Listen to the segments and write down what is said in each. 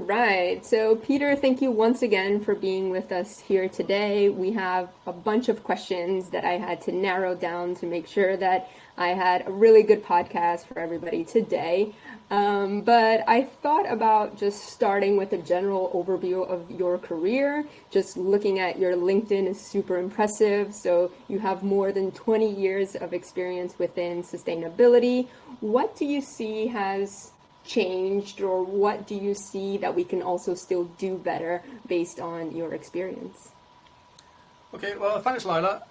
right. So, Peter, thank you once again for being with us here today. We have a bunch of questions that I had to narrow down to make sure that I had a really good podcast for everybody today. But I thought about just starting with a general overview of your career. Just looking at your LinkedIn is super impressive. So, you have more than 20 years of experience within sustainability. What do you see has changed, or what do you see that we can also still do better based on your experience? Okay, well, thanks, Lila.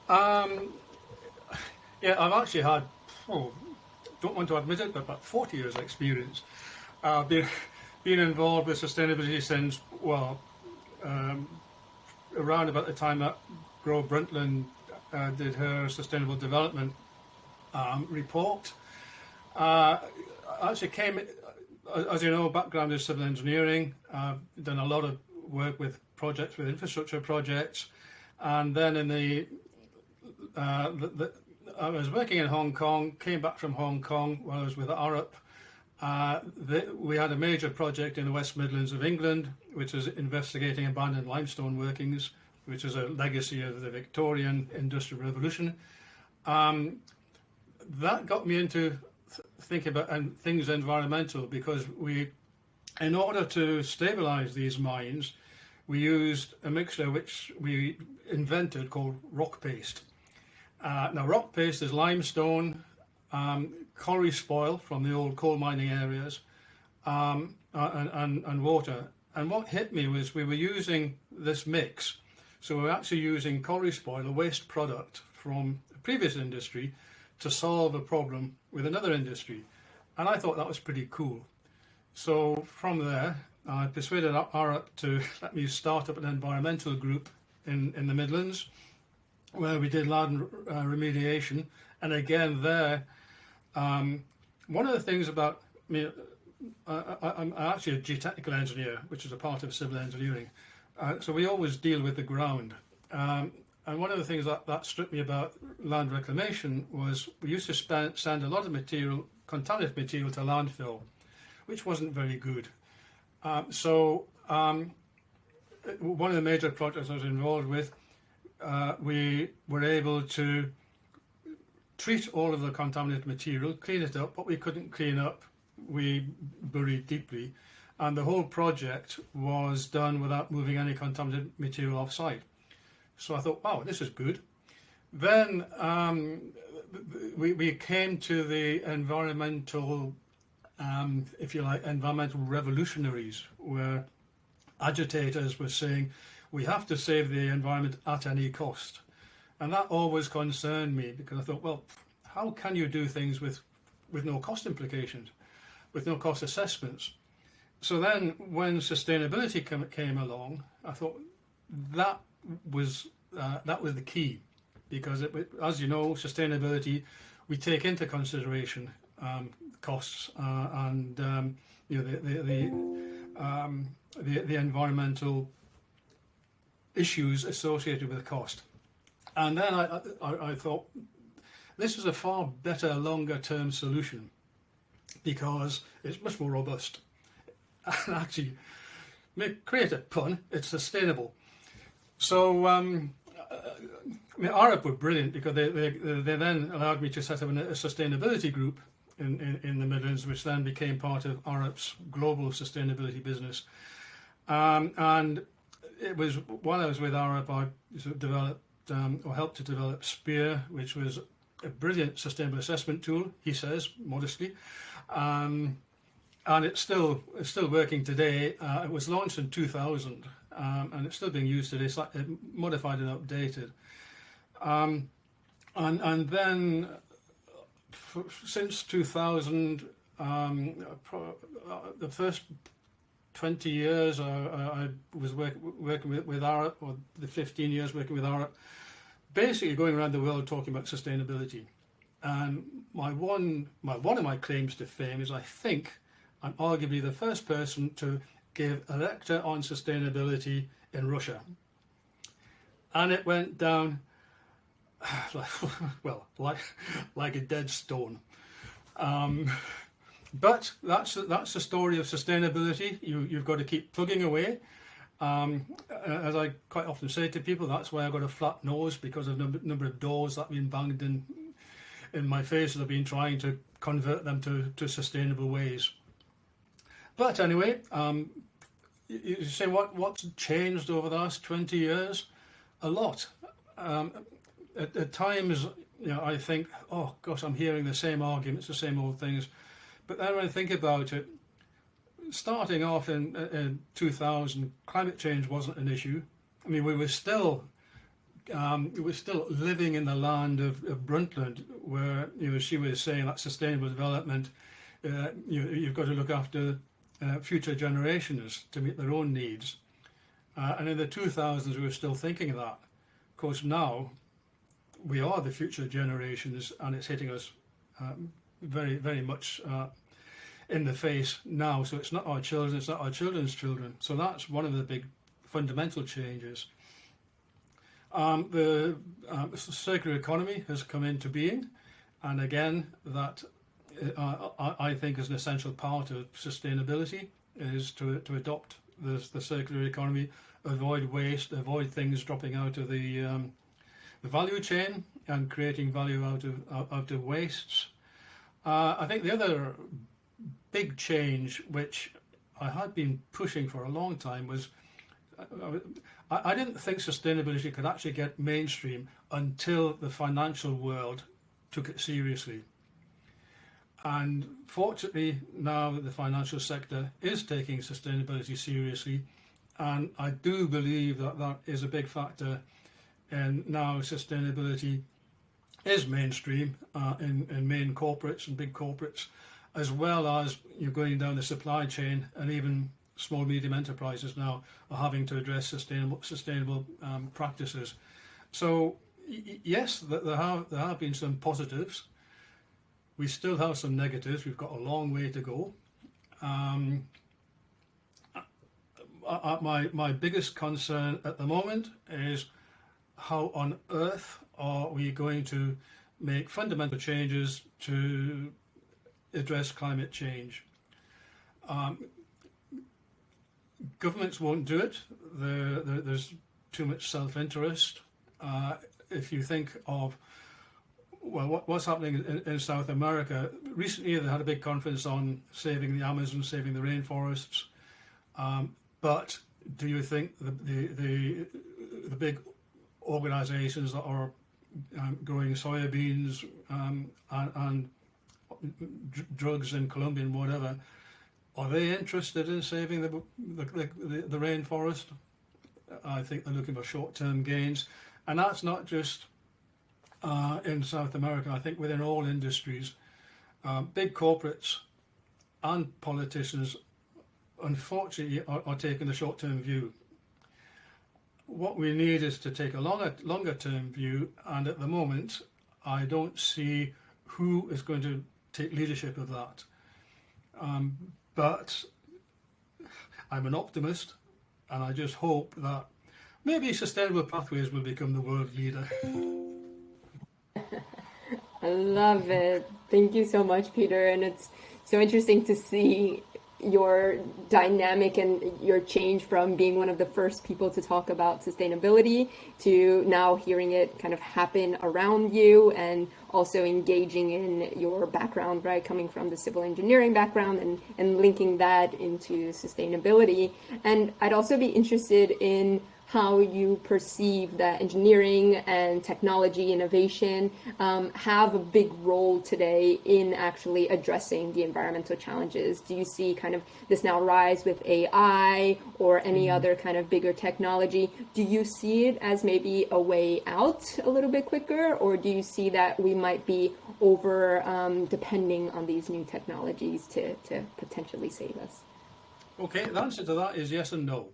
Yeah, I've actually had, don't want to admit it, but about 40 years experience. I've been involved with sustainability since, around about the time that Gro Brundtland did her Sustainable Development report. Actually came, as you know, background is civil engineering. I've done a lot of work with projects, with infrastructure projects, and then I was working in Hong Kong. Came back from Hong Kong when I was with Arup. We had a major project in the West Midlands of England, which is investigating abandoned limestone workings, which is a legacy of the Victorian Industrial Revolution. That got me into thinking about things environmental, because in order to stabilize these mines, we used a mixture which we invented called rock paste. Now, rock paste is limestone, colliery spoil from the old coal mining areas, and water. And what hit me was we were using this mix. So we're actually using colliery spoil, a waste product from a previous industry, to solve a problem with another industry. And I thought that was pretty cool. So from there, I persuaded Arup to let me start up an environmental group in the Midlands, where we did land remediation. And again there, one of the things about me, I'm actually a geotechnical engineer, which is a part of civil engineering. So we always deal with the ground. And one of the things that struck me about land reclamation was we used to send a lot of material, contaminated material, to landfill, which wasn't very good. So one of the major projects I was involved with, we were able to treat all of the contaminated material, clean it up. What we couldn't clean up, we buried deeply. And the whole project was done without moving any contaminated material off-site. So I thought, wow, this is good. Then we came to the environmental, if you like, environmental revolutionaries, where agitators were saying we have to save the environment at any cost. And that always concerned me, because I thought, well, how can you do things with no cost implications, with no cost assessments? So then when sustainability came along, I thought that was the key, because as you know, sustainability, we take into consideration costs and the environmental issues associated with the cost. And then I thought this is a far better longer term solution, because it's much more robust. And actually, create a pun, it's sustainable. So Arup were brilliant, because they then allowed me to set up a sustainability group in the Midlands, which then became part of Arup's global sustainability business. And it was while I was with Arup, I sort of developed or helped to develop SPEAR, which was a brilliant sustainable assessment tool, he says modestly. And it's still working today. It was launched in 2000, and it's still being used today, slightly modified and updated. And then since 2000, the first 20 years I was working with Arup, or the 15 years working with Arup, basically going around the world talking about sustainability. And one of my claims to fame is I think I'm arguably the first person to give a lecture on sustainability in Russia. And it went down like a dead stone. But that's the story of sustainability. You've got to keep plugging away. As I quite often say to people, that's why I've got a flat nose, because of the number of doors that have been banged in my face as I've been trying to convert them to sustainable ways. But anyway, you say what's changed over the last 20 years? A lot. At times, I think, oh gosh, I'm hearing the same arguments, the same old things. But then when I think about it, starting off in 2000, climate change wasn't an issue. I mean, we were still living in the land of Brundtland, where she was saying that sustainable development, you've got to look after future generations to meet their own needs. And in the 2000s, we were still thinking of that. Of course, now we are the future generations, and it's hitting us very, very much in the face now. So it's not our children, it's not our children's children. So that's one of the big fundamental changes. The circular economy has come into being, and again, that I think is an essential part of sustainability, is to adopt the circular economy, avoid waste, avoid things dropping out of the value chain and creating value out of wastes. I think the other big change, which I had been pushing for a long time, was I didn't think sustainability could actually get mainstream until the financial world took it seriously. And fortunately, now the financial sector is taking sustainability seriously, and I do believe that is a big factor in now sustainability is mainstream in main corporates and big corporates, as well as you're going down the supply chain, and even small medium enterprises now are having to address sustainable practices. So yes, there have been some positives. We still have some negatives. We've got a long way to go. My biggest concern at the moment is how on earth are we going to make fundamental changes to address climate change. Governments won't do it. There's too much self-interest. If you think of what's happening in South America, recently they had a big conference on saving the Amazon, saving the rainforests. But do you think the big organisations that are growing soybeans and drugs in Colombia and whatever, are they interested in saving the rainforest? I think they're looking for short-term gains, and that's not just in South America. I think within all industries, big corporates and politicians, unfortunately, are taking the short-term view. What we need is to take a longer-term view, and at the moment, I don't see who is going to take leadership of that. But I'm an optimist, and I just hope that maybe Sustainable Pathways will become the world leader. I love it. Thank you so much, Peter. And it's so interesting to see your dynamic and your change from being one of the first people to talk about sustainability to now hearing it kind of happen around you, and also engaging in your background, right? Coming from the civil engineering background and linking that into sustainability. And I'd also be interested in how you perceive that engineering and technology innovation have a big role today in actually addressing the environmental challenges. Do you see kind of this now rise with AI or any other kind of bigger technology? Do you see it as maybe a way out a little bit quicker, or do you see that we might be over depending on these new technologies to potentially save us? Okay, the answer to that is yes and no.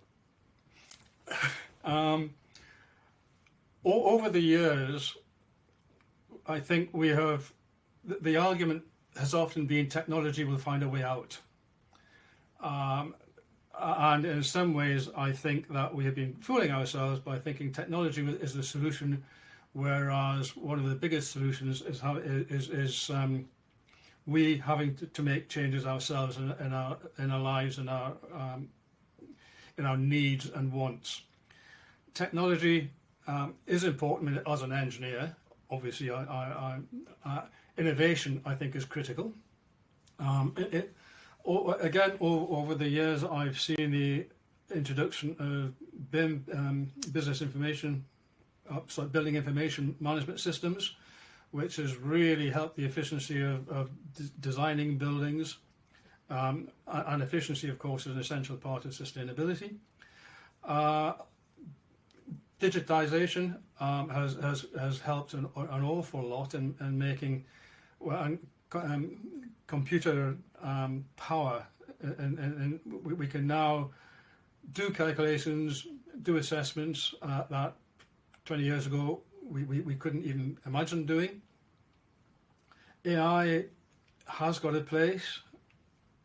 Over the years, I think we have, the argument has often been technology will find a way out. And in some ways, I think that we have been fooling ourselves by thinking technology is the solution, whereas one of the biggest solutions is we having to make changes ourselves in our lives and in our needs and wants. Technology is important as an engineer. Obviously, innovation, I think, is critical. Again, over the years, I've seen the introduction of BIM, business information, building information management systems, which has really helped the efficiency of designing buildings. And efficiency, of course, is an essential part of sustainability. Digitization has helped an awful lot in making computer power, and we can now do calculations, do assessments that 20 years ago we couldn't even imagine doing. AI has got a place,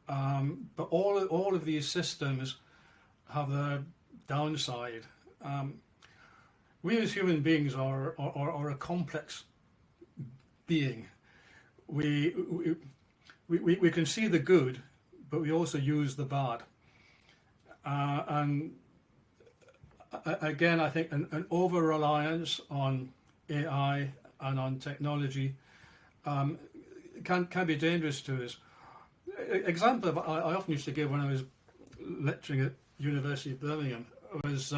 but all of these systems have their downside. We as human beings are a complex being. We can see the good, but we also use the bad. And again, I think an over-reliance on AI and on technology can be dangerous to us. Example I often used to give when I was lecturing at University of Birmingham was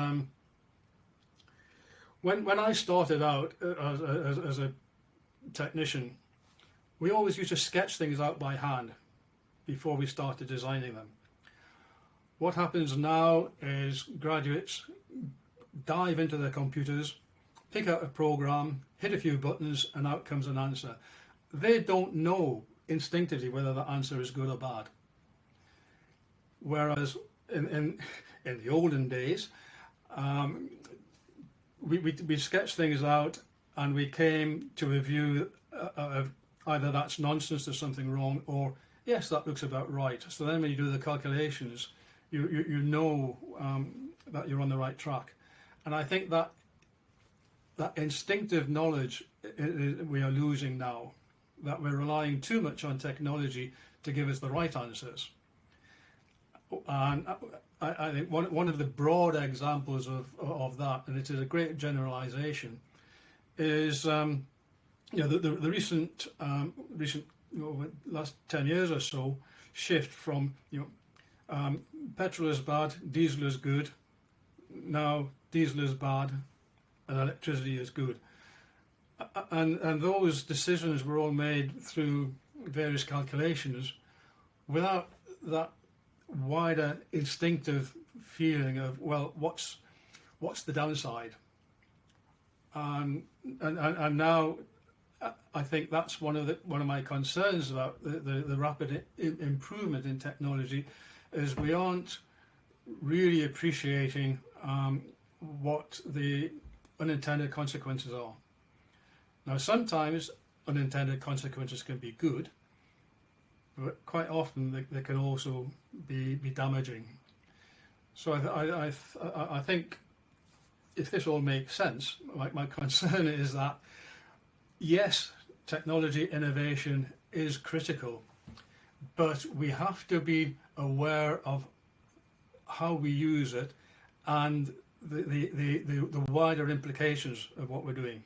when I started out as a technician, we always used to sketch things out by hand before we started designing them. What happens now is graduates dive into their computers, pick out a program, hit a few buttons, and out comes an answer. They don't know instinctively whether the answer is good or bad. Whereas in the olden days, we sketched things out and we came to a view of either that's nonsense, there's something wrong, or yes, that looks about right. So then when you do the calculations, you know that you're on the right track. And I think that instinctive knowledge we are losing now, that we're relying too much on technology to give us the right answers. And I think one of the broad examples of that, and it is a great generalization, is the recent last 10 years or so shift from petrol is bad, diesel is good. Now diesel is bad, and electricity is good. And those decisions were all made through various calculations without that wider instinctive feeling of, well, what's the downside? And now I think that's one of my concerns about the rapid improvement in technology, is we aren't really appreciating what the unintended consequences are. Now, sometimes unintended consequences can be good, but quite often they can also be damaging. So I think if this all makes sense, my concern is that, yes, technology innovation is critical, but we have to be aware of how we use it and the wider implications of what we're doing.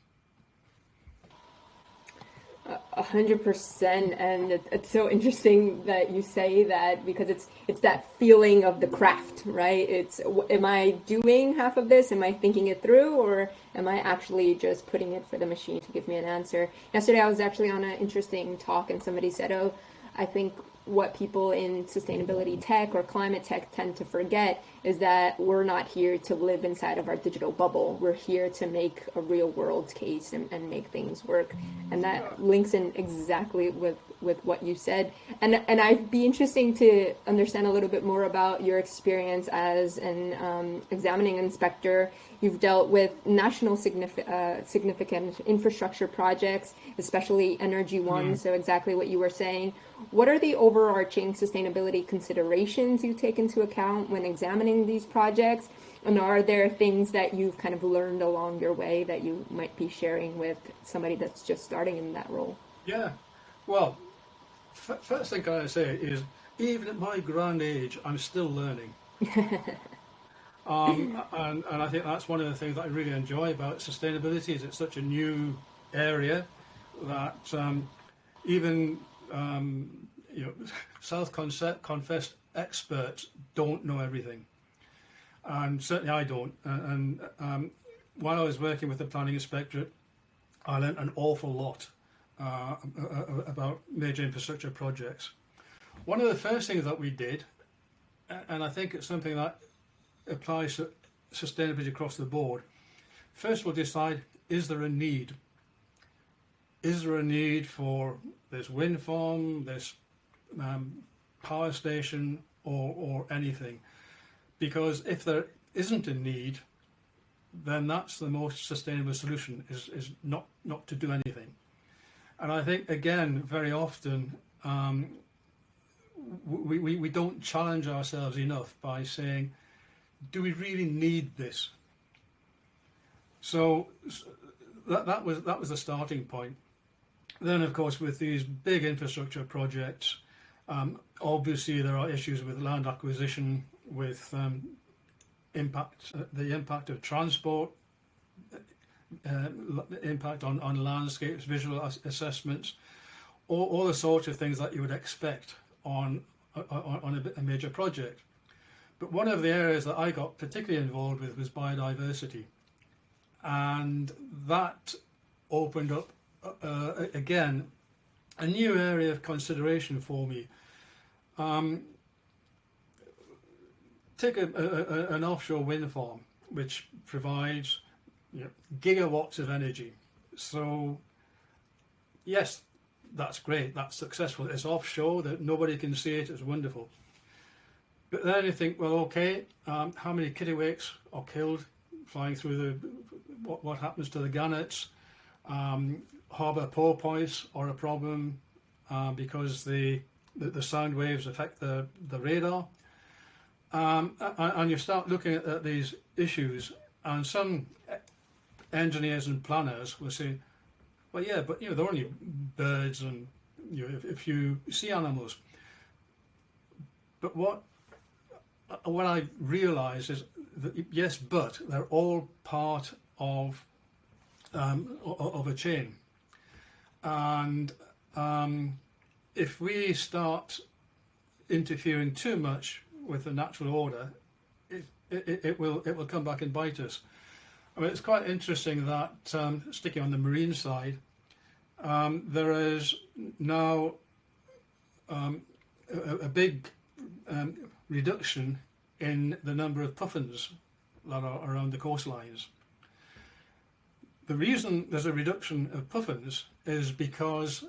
100%, and it's so interesting that you say that, because it's that feeling of the craft, right? It's, am I doing half of this? Am I thinking it through, or am I actually just putting it for the machine to give me an answer? Yesterday I was actually on an interesting talk, and somebody said, oh, I think what people in sustainability tech or climate tech tend to forget is that we're not here to live inside of our digital bubble. We're here to make a real world case and make things work. And that links in exactly with what you said. And I'd be interesting to understand a little bit more about your experience as an examining inspector. You've dealt with national significant infrastructure projects, especially energy ones, so exactly what you were saying. What are the overarching sustainability considerations you take into account when examining these projects? And are there things that you've kind of learned along your way that you might be sharing with somebody that's just starting in that role? Yeah, well, First thing I say is, even at my grand age, I'm still learning. And I think that's one of the things that I really enjoy about sustainability is it's such a new area that even you know, self-confessed experts don't know everything, and certainly I don't. And while I was working with the planning inspectorate, I learned an awful lot about major infrastructure projects. One of the first things that we did, and I think it's something that applies to sustainability across the board, first we'll decide, is there a need? Is there a need for this wind farm, this power station, or anything? Because if there isn't a need, then that's the most sustainable solution, is not to do anything. And I think, again, very often we don't challenge ourselves enough by saying, do we really need this? So that was the starting point. Then, of course, with these big infrastructure projects, obviously there are issues with land acquisition, with the impact of transport, impact on landscapes, visual assessments, all the sorts of things that you would expect on a major project. But one of the areas that I got particularly involved with was biodiversity, and that opened up again a new area of consideration for me. Take an offshore wind farm which provides gigawatts of energy. So yes, that's great, that's successful, it's offshore, that nobody can see it, it's wonderful. But then you think, well, okay, how many kittiwakes are killed flying through what happens to the gannets? Harbour porpoise are a problem because the sound waves affect the radar. And you start looking at these issues, and some engineers and planners will say, well, yeah, but they're only birds and if you sea animals. But what I realise is that yes, but they're all part of a chain, and if we start interfering too much with the natural order, it will come back and bite us. I mean, it's quite interesting that sticking on the marine side, there is now a big reduction in the number of puffins that are around the coastlines. The reason there's a reduction of puffins is because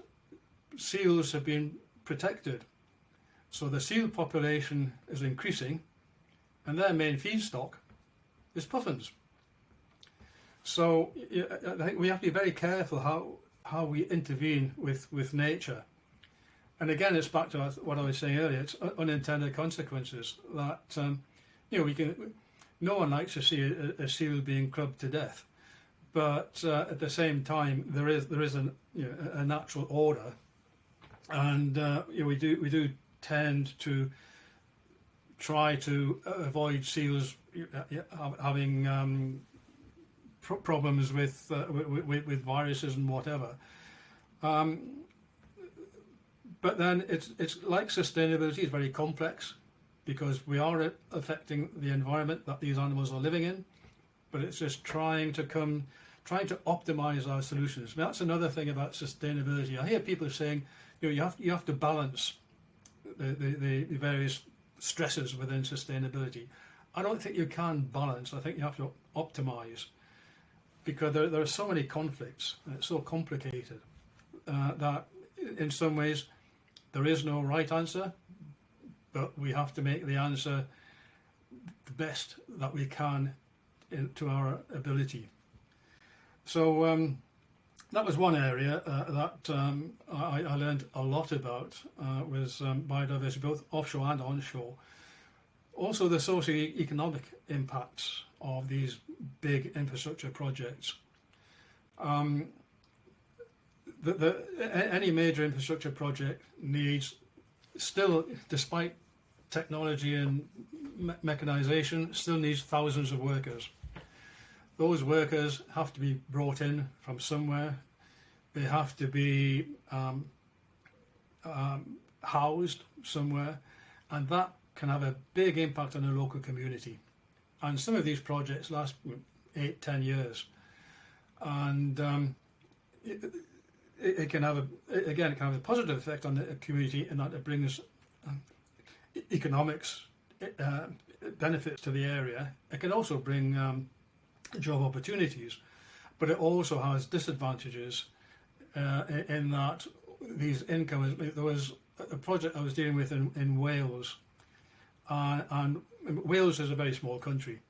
seals have been protected. So the seal population is increasing, and their main feedstock is puffins. So I think we have to be very careful how we intervene with nature. And again, it's back to what I was saying earlier. It's unintended consequences that no one likes to see a seal being clubbed to death, but at the same time there is a natural order, and we do tend to try to avoid seals having problems with viruses and whatever. But then it's like sustainability is very complex, because we are affecting the environment that these animals are living in, but it's just trying to optimize our solutions. Now, that's another thing about sustainability. I hear people saying, you have to balance the various stresses within sustainability. I don't think you can balance. I think you have to optimize, because there are so many conflicts and it's so complicated that in some ways there is no right answer, but we have to make the answer the best that we can to our ability. So that was one area that I learned a lot about, was biodiversity, both offshore and onshore. Also the socio-economic impacts of these big infrastructure projects. any major infrastructure project needs, still, despite technology and mechanization, still needs thousands of workers. Those workers have to be brought in from somewhere. They have to be housed somewhere, and that can have a big impact on the local community. And some of these projects last 8-10 years, and it can have it can have a positive effect on the community in that it brings economics benefits to the area. It can also bring job opportunities, but it also has disadvantages in that these incomes. There was a project I was dealing with in Wales, and Wales is a very small country,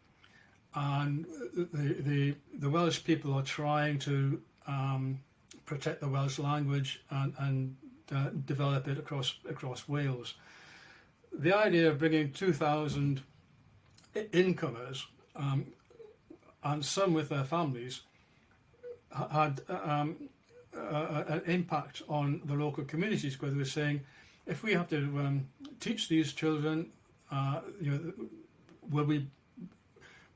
and the Welsh people are trying to protect the Welsh language and develop it across Wales. The idea of bringing 2,000 incomers and some with their families had an impact on the local communities, where they were saying, if we have to teach these children, will we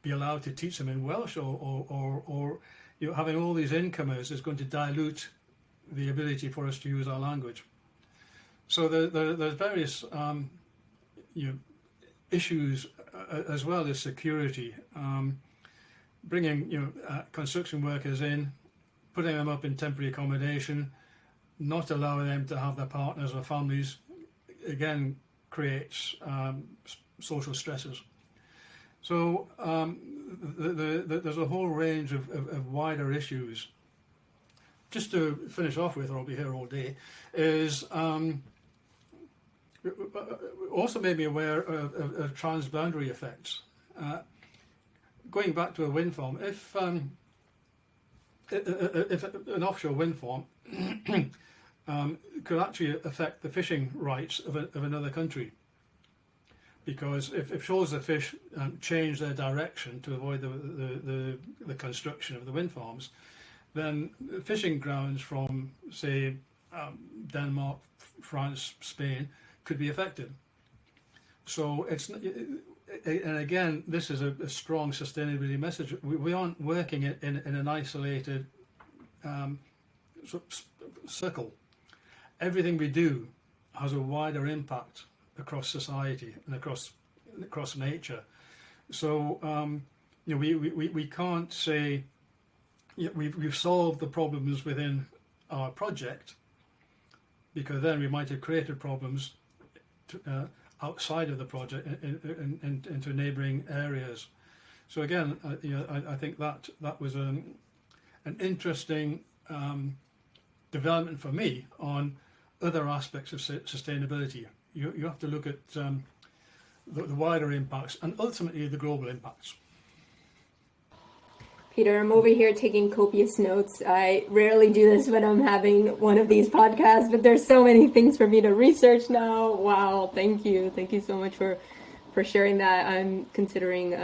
be allowed to teach them in Welsh, or having all these incomers is going to dilute the ability for us to use our language. So there's various issues, as well as security, bringing construction workers in, putting them up in temporary accommodation, not allowing them to have their partners or families, again creates social stresses. So there's a whole range of wider issues. Just to finish off with, or I'll be here all day, is also made me aware of transboundary effects. Going back to a wind farm, if an offshore wind farm could actually affect the fishing rights of another country, because if shoals of fish change their direction to avoid the construction of the wind farms, then fishing grounds from, say, Denmark, France, Spain could be affected. So it's, and again, this is a strong sustainability message. We aren't working in an isolated circle. Everything we do has a wider impact across society and across nature. So we can't say we've solved the problems within our project, because then we might have created problems outside of the project into neighbouring areas. So again, I think that was an interesting development for me on other aspects of sustainability. You have to look at the wider impacts and ultimately the global impacts. Peter, I'm over here taking copious notes. I rarely do this when I'm having one of these podcasts, but there's so many things for me to research now. Wow, thank you. Thank you so much for sharing that. I'm considering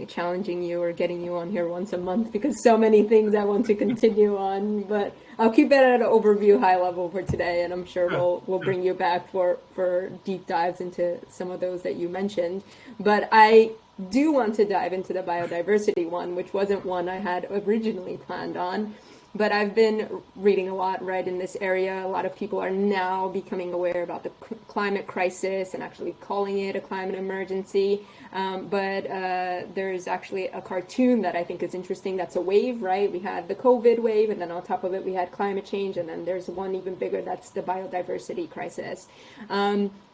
challenging you or getting you on here once a month, because so many things I want to continue on, but I'll keep it at an overview high level for today, and I'm sure we'll bring you back for deep dives into some of those that you mentioned. But I do want to dive into the biodiversity one, which wasn't one I had originally planned on, but I've been reading a lot right in this area. A lot of people are now becoming aware about the climate crisis and actually calling it a climate emergency. But there's actually a cartoon that I think is interesting. That's a wave, right? We had the COVID wave, and then on top of it we had climate change, and then there's one even bigger, that's the biodiversity crisis.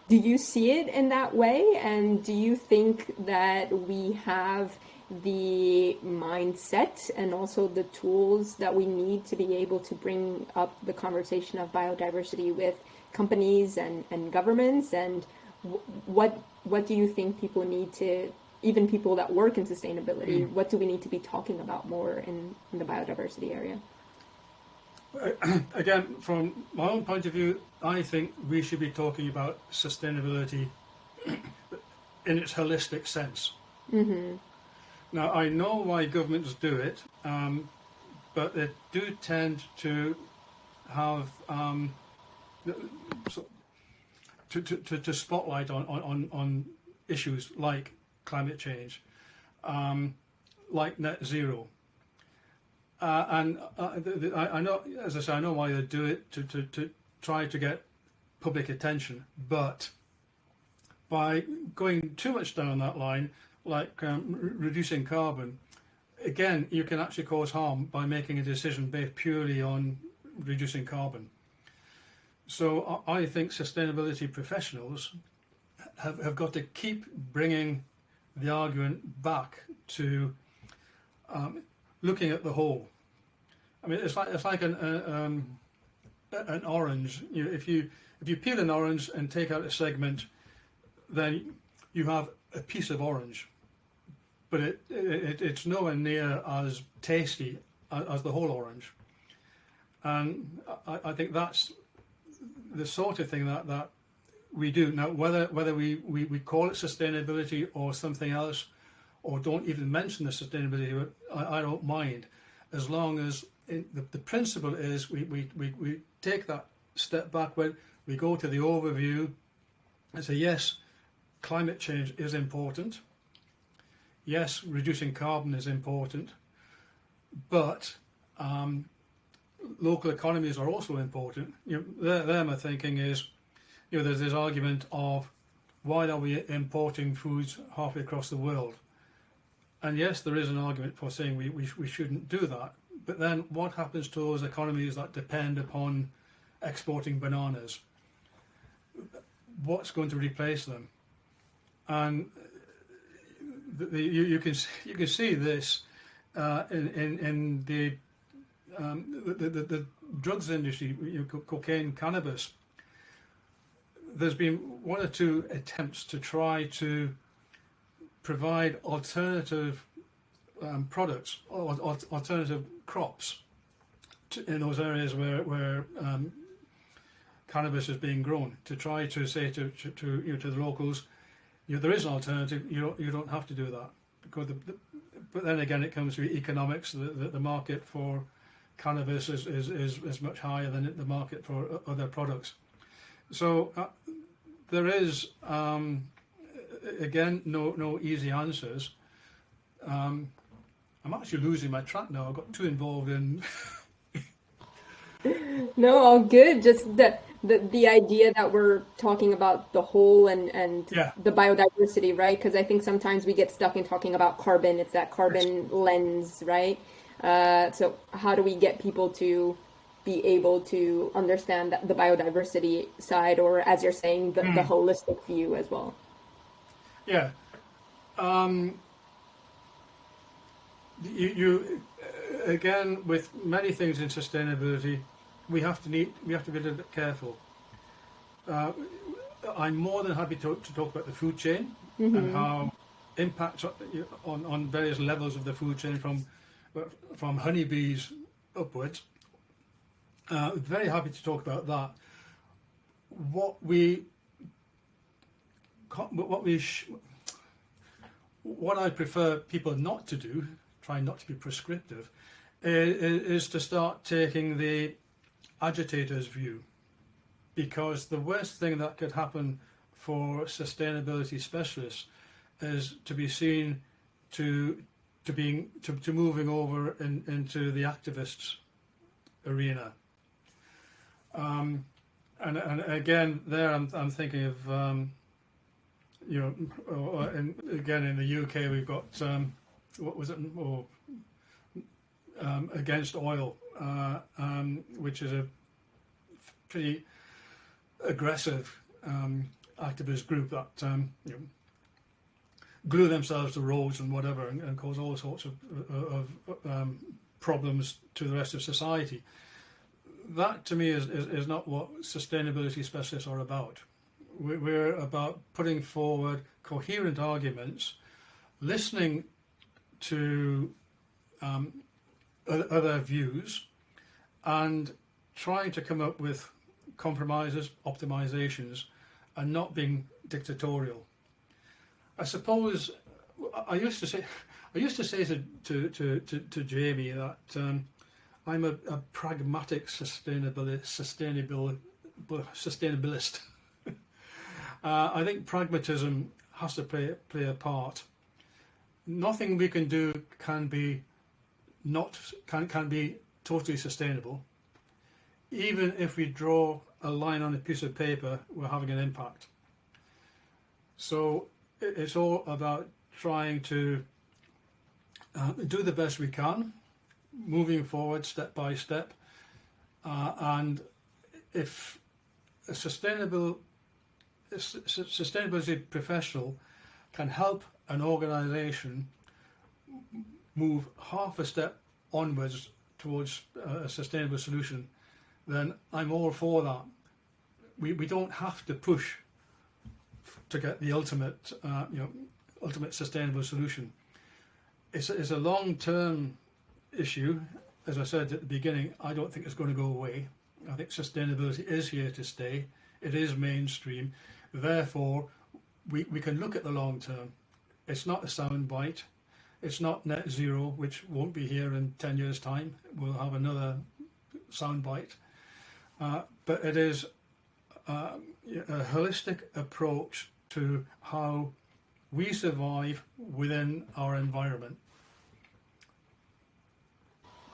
Do you see it in that way? And do you think that we have the mindset and also the tools that we need to be able to bring up the conversation of biodiversity with companies and governments? And what do you think people need to, even people that work in sustainability, what do we need to be talking about more in the biodiversity area? Again, from my own point of view, I think we should be talking about sustainability in its holistic sense. Mm-hmm. Now, I know why governments do it, but they do tend to have so to spotlight on issues like climate change, like net zero. I know, as I say, I know why they do it, to try to get public attention, but by going too much down that line, like reducing carbon, again, you can actually cause harm by making a decision based purely on reducing carbon. So I think sustainability professionals have got to keep bringing the argument back to looking at the whole. I mean, it's like an orange. You know, if you peel an orange and take out a segment, then you have a piece of orange, but it's nowhere near as tasty as the whole orange. And I think that's the sort of thing that we do now. Whether we call it sustainability or something else, or don't even mention the sustainability, I don't mind, as long as the principle is we take that step backward, we go to the overview and say, yes, climate change is important, yes, reducing carbon is important, but local economies are also important. You know, there my thinking is, you know, there's this argument of why are we importing foods halfway across the world? And yes, there is an argument for saying we shouldn't do that. But then what happens to those economies that depend upon exporting bananas? What's going to replace them? And you can see this in the drugs industry, you know, cocaine, cannabis. There's been one or two attempts to try to provide alternative products or alternative crops in those areas where cannabis is being grown, to try to say to you know, to the locals, you know, there is an alternative. You don't have to do that, because but then again it comes to economics. The market for cannabis is much higher than the market for other products. So there is again no easy answers. I'm actually losing my track now. I got too involved in. No, all good. Just the idea that we're talking about the whole and Yeah. the biodiversity, right? Because I think sometimes we get stuck in talking about carbon. It's that carbon lens, right? So how do we get people to be able to understand the biodiversity side, or as you're saying, the holistic view as well? Yeah. You again, with many things in sustainability, we have to be a little bit careful. I'm more than happy to talk about the food chain and how impacts on various levels of the food chain, from honeybees upwards. Very happy to talk about that. What I prefer people not to do, try not to be prescriptive, is to start taking the agitator's view, because the worst thing that could happen for sustainability specialists is to be seen to moving over into the activists arena. And again, there I'm thinking of you know, again in the UK we've got what was it? Against oil, which is a pretty aggressive activist group that you know, glue themselves to roads and whatever, and cause all sorts of problems to the rest of society. That to me is not what sustainability specialists are about. We're about putting forward coherent arguments, listening to other views, and trying to come up with compromises, optimizations, and not being dictatorial. I suppose I used to say to Jamie that I'm a pragmatic sustainabilist. I think pragmatism has to play a part. Nothing we can do can be totally sustainable. Even if we draw a line on a piece of paper, we're having an impact. So it's all about trying to do the best we can, moving forward step by step. And if a sustainability professional can help an organisation move half a step onwards towards a sustainable solution, then I'm all for that. We don't have to push to get the ultimate sustainable solution. It's a long-term issue. As I said at the beginning, I don't think it's going to go away. I think sustainability is here to stay. It is mainstream. Therefore, we can look at the long term. It's not a sound bite. It's not net zero, which won't be here in 10 years' time. We'll have another sound bite. But it is a holistic approach to how we survive within our environment.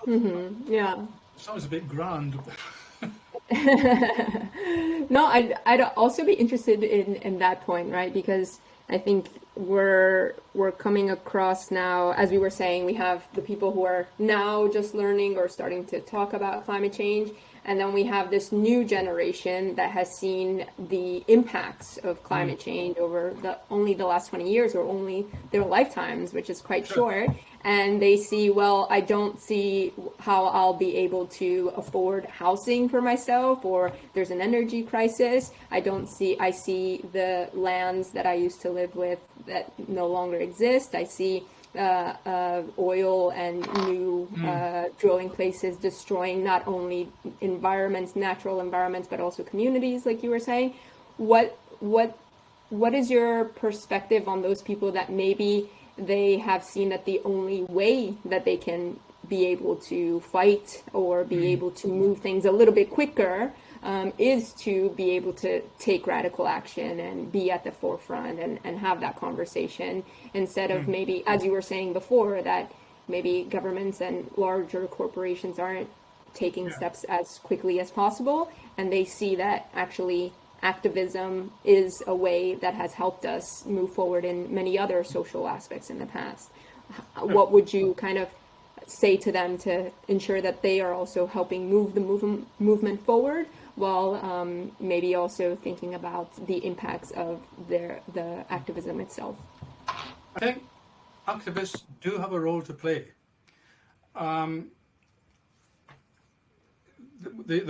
Mm-hmm. Yeah. Sounds a bit grand. No, I'd also be interested in that point, right? Because I think we're coming across now, as we were saying, we have the people who are now just learning or starting to talk about climate change. And then we have this new generation that has seen the impacts of climate change over only the last 20 years or only their lifetimes, which is quite short. And they see, well, I don't see how I'll be able to afford housing for myself, or there's an energy crisis. I see the lands that I used to live with that no longer exist. I see oil and new drilling places destroying not only environments, natural environments, but also communities, like you were saying. What is your perspective on those people that maybe they have seen that the only way that they can be able to fight or be able to move things a little bit quicker is to be able to take radical action and be at the forefront and have that conversation, instead of maybe, as you were saying before, that maybe governments and larger corporations aren't taking steps as quickly as possible, and they see that actually activism is a way that has helped us move forward in many other social aspects in the past. What would you kind of say to them to ensure that they are also helping move the movement forward, while maybe also thinking about the impacts of the activism itself? I think activists do have a role to play. The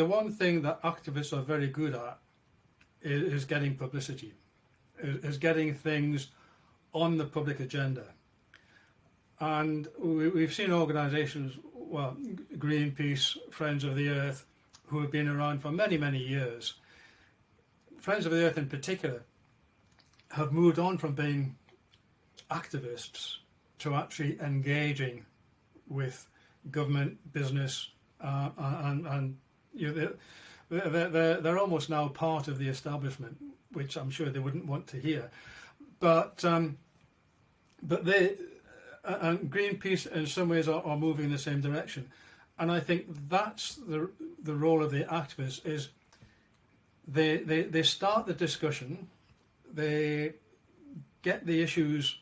one thing that activists are very good at is getting publicity, is getting things on the public agenda. And we've seen organisations, well, Greenpeace, Friends of the Earth, who have been around for many, many years. Friends of the Earth in particular have moved on from being activists to actually engaging with government, business, and they're almost now part of the establishment, which I'm sure they wouldn't want to hear. But they and Greenpeace in some ways are moving in the same direction, and I think that's the role of the activists. Is they start the discussion, they get the issues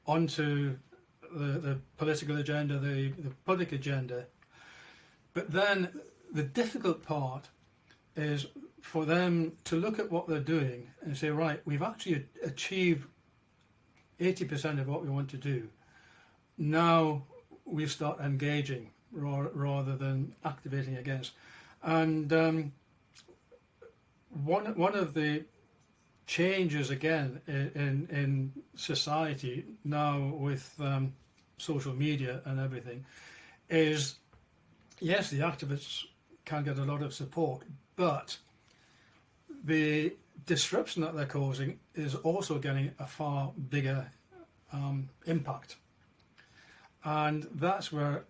onto the political agenda, the public agenda, but then the difficult part is for them to look at what they're doing and say, right, we've actually achieved 80% of what we want to do. Now we start engaging rather than activating against. And one of the changes again in society now with social media and everything is, yes, the activists can get a lot of support, but the disruption that they're causing is also getting a far bigger impact. And that's where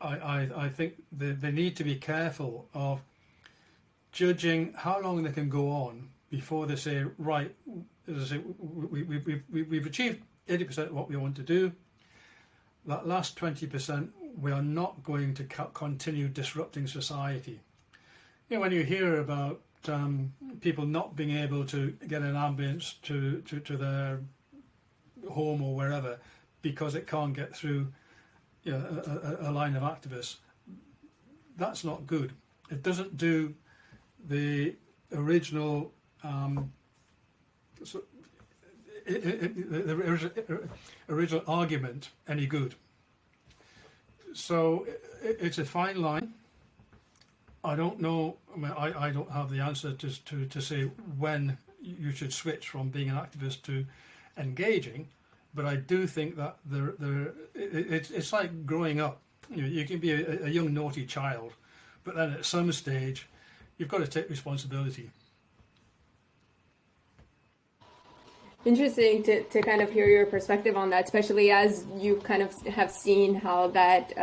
I think they need to be careful of judging how long they can go on before they say, right, as I say, we've achieved 80% of what we want to do. That last 20%, we are not going to continue disrupting society. You know, when you hear about people not being able to get an ambulance to their home or wherever because it can't get through, you know, a line of activists, that's not good. It doesn't do the original the original argument any good. So it's a fine line. I don't know. I mean, I don't have the answer to say when you should switch from being an activist to engaging, but I do think that it's like growing up. You know, you can be a young naughty child, but then at some stage, you've got to take responsibility. Interesting to kind of hear your perspective on that, especially as you kind of have seen how that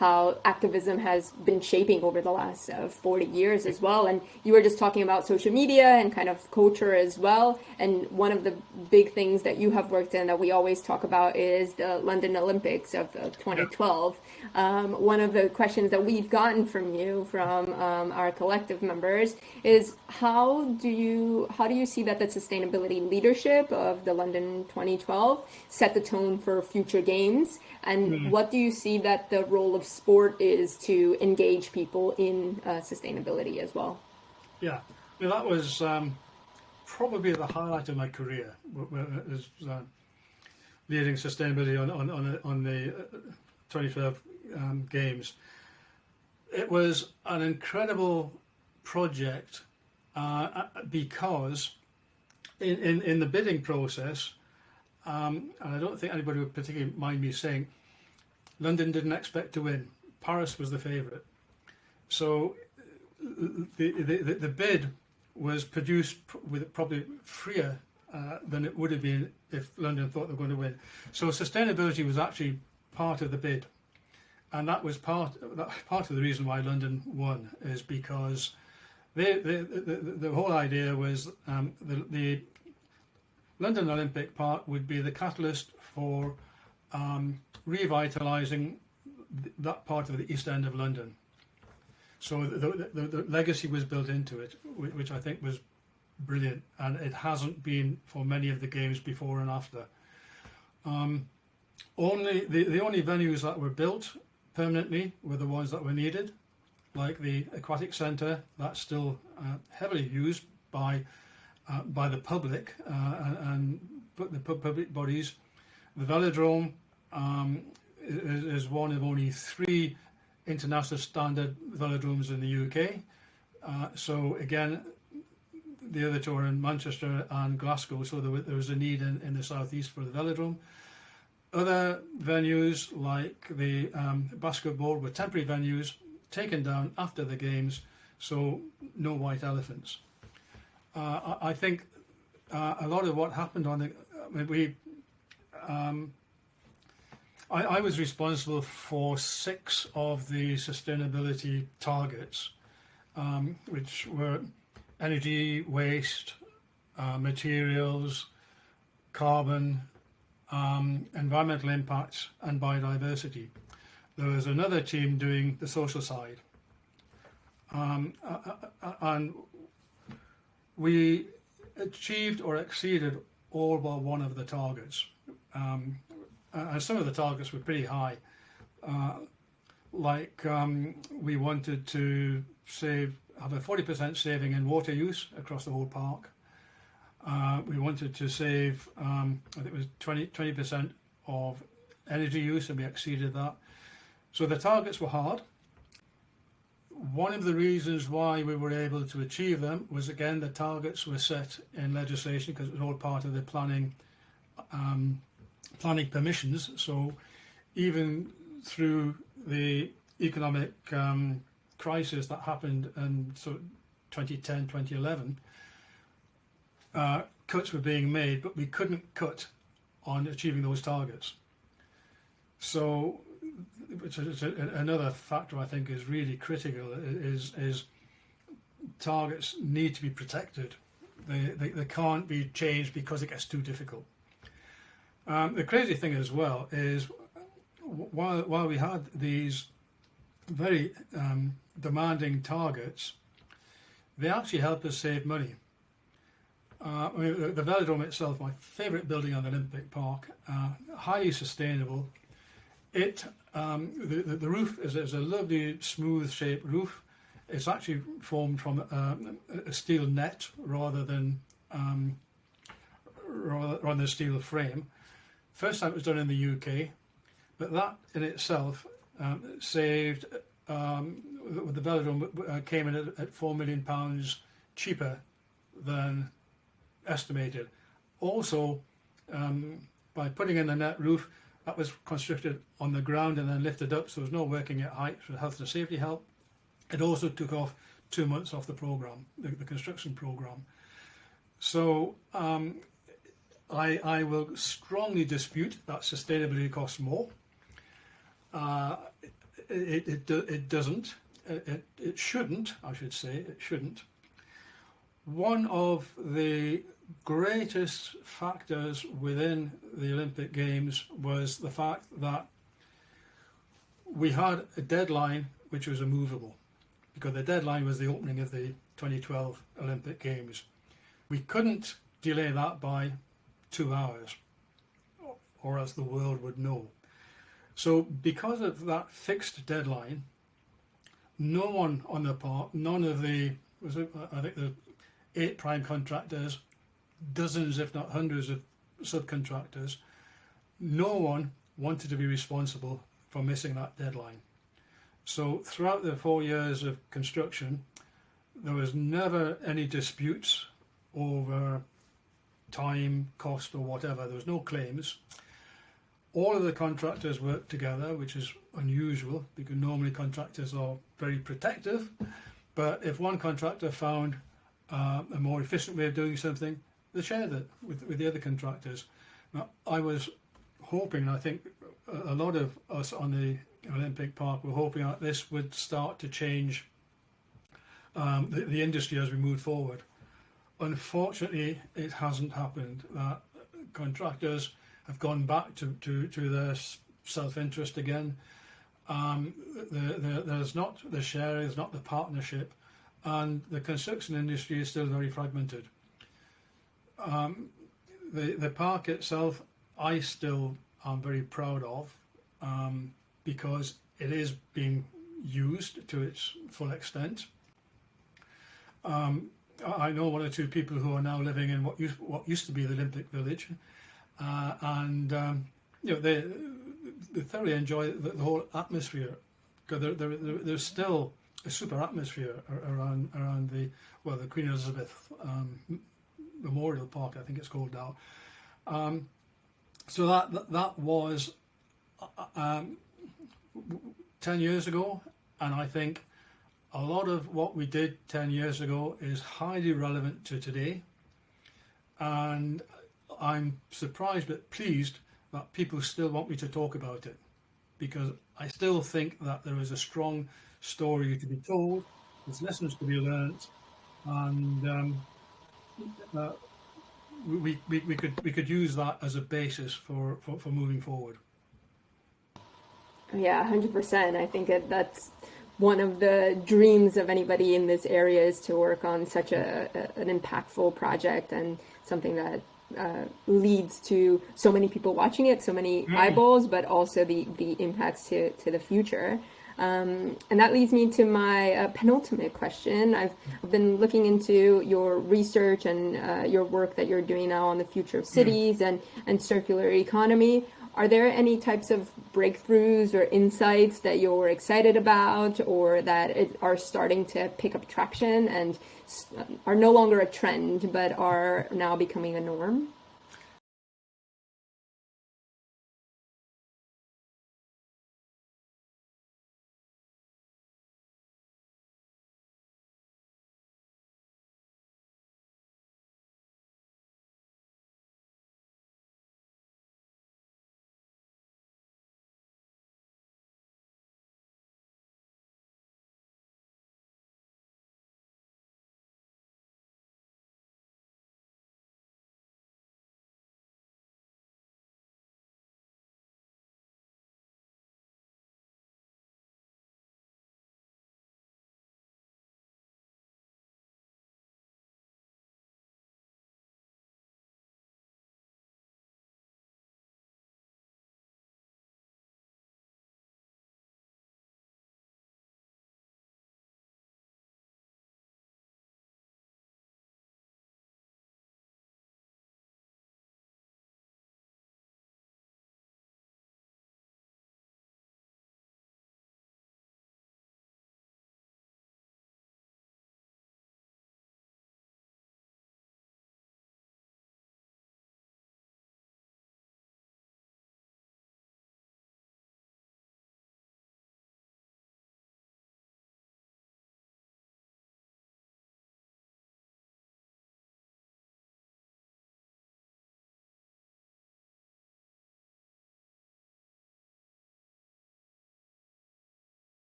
how activism has been shaping over the last 40 years as well. And you were just talking about social media and kind of culture as well. And one of the big things that you have worked in that we always talk about is the London Olympics of 2012. One of the questions that we've gotten from you, from our collective members, is how do you see that the sustainability leadership of the London 2012 set the tone for future games? And what do you see that the role of sport is to engage people in sustainability as well? Yeah, well, that was probably the highlight of my career, was leading sustainability on the 2012 games. It was an incredible project because in the bidding process, and I don't think anybody would particularly mind me saying, London didn't expect to win. Paris was the favourite. So the bid was produced with probably freer than it would have been if London thought they were going to win. So sustainability was actually part of the bid. And that was part of the reason why London won, is because the whole idea was the London Olympic Park would be the catalyst for revitalising that part of the East End of London. So the legacy was built into it, which I think was brilliant, and it hasn't been for many of the games before and after. Only the only venues that were built permanently were the ones that were needed, like the aquatic centre. That's still heavily used by the public and the public bodies. The velodrome is one of only 3 international standard velodromes in the UK. So again, the other two are in Manchester and Glasgow, so there was a need in the southeast for the velodrome. Other venues like the basketball were temporary venues taken down after the games, so no white elephants. I think a lot of what happened I was responsible for 6 of the sustainability targets, which were energy, waste, materials, carbon, environmental impacts, and biodiversity. There was another team doing the social side. And we achieved or exceeded all but one of the targets. And some of the targets were pretty high. We wanted to have a 40% saving in water use across the whole park. We wanted to save, I think it was 20% of energy use, and we exceeded that. So the targets were hard. One of the reasons why we were able to achieve them was, again, the targets were set in legislation because it was all part of the planning permissions. So even through the economic crisis that happened in 2010, 2011, cuts were being made, but we couldn't cut on achieving those targets. So which is another factor I think is really critical, is targets need to be protected. They can't be changed because it gets too difficult. The crazy thing as well is while we had these very demanding targets, they actually help us save money. I mean, the velodrome itself, my favourite building on the Olympic Park, highly sustainable. The roof is a lovely smooth shaped roof. It's actually formed from a steel net rather than a steel frame. First time it was done in the UK, but that in itself saved. The velodrome came in at £4 million cheaper than estimated. Also, by putting in a net roof, that was constructed on the ground and then lifted up, so there was no working at height for health and safety help. It also took off 2 months off the program, the construction program. So I will strongly dispute that sustainability costs more. It doesn't. It shouldn't. I should say it shouldn't. One of the greatest factors within the Olympic Games was the fact that we had a deadline which was immovable, because the deadline was the opening of the 2012 Olympic Games. We couldn't delay that by 2 hours, or else the world would know. So because of that fixed deadline, no one on the park, none of the, I think the 8 prime contractors, dozens if not hundreds of subcontractors, no one wanted to be responsible for missing that deadline. So throughout the 4 years of construction, there was never any disputes over time, cost or whatever. There was no claims. All of the contractors worked together, which is unusual because normally contractors are very protective. But if one contractor found a more efficient way of doing something, they shared it with the other contractors. Now, I was hoping, I think a lot of us on the Olympic Park were hoping that this would start to change the industry as we move forward. Unfortunately, it hasn't happened. Contractors have gone back to their self-interest again. There's not the sharing, there's not the partnership, and the construction industry is still very fragmented. The park itself, I still am very proud of, because it is being used to its full extent. I know 1 or 2 people who are now living in what used to be the Olympic Village, and they thoroughly enjoy the whole atmosphere, because there's still a super atmosphere around the Queen Elizabeth Memorial Park, I think it's called now. So that was 10 years ago, and I think a lot of what we did 10 years ago is highly relevant to today, and I'm surprised but pleased that people still want me to talk about it, because I still think that there is a strong story to be told, there's lessons to be learnt, and we could use that as a basis for moving forward. Yeah, 100%. I think that's one of the dreams of anybody in this area, is to work on such an impactful project, and something that leads to so many people watching it, so many eyeballs, but also the impacts to the future. And that leads me to my penultimate question. I've been looking into your research and your work that you're doing now on the future of cities and circular economy. Are there any types of breakthroughs or insights that you're excited about, or that are starting to pick up traction and are no longer a trend, but are now becoming a norm?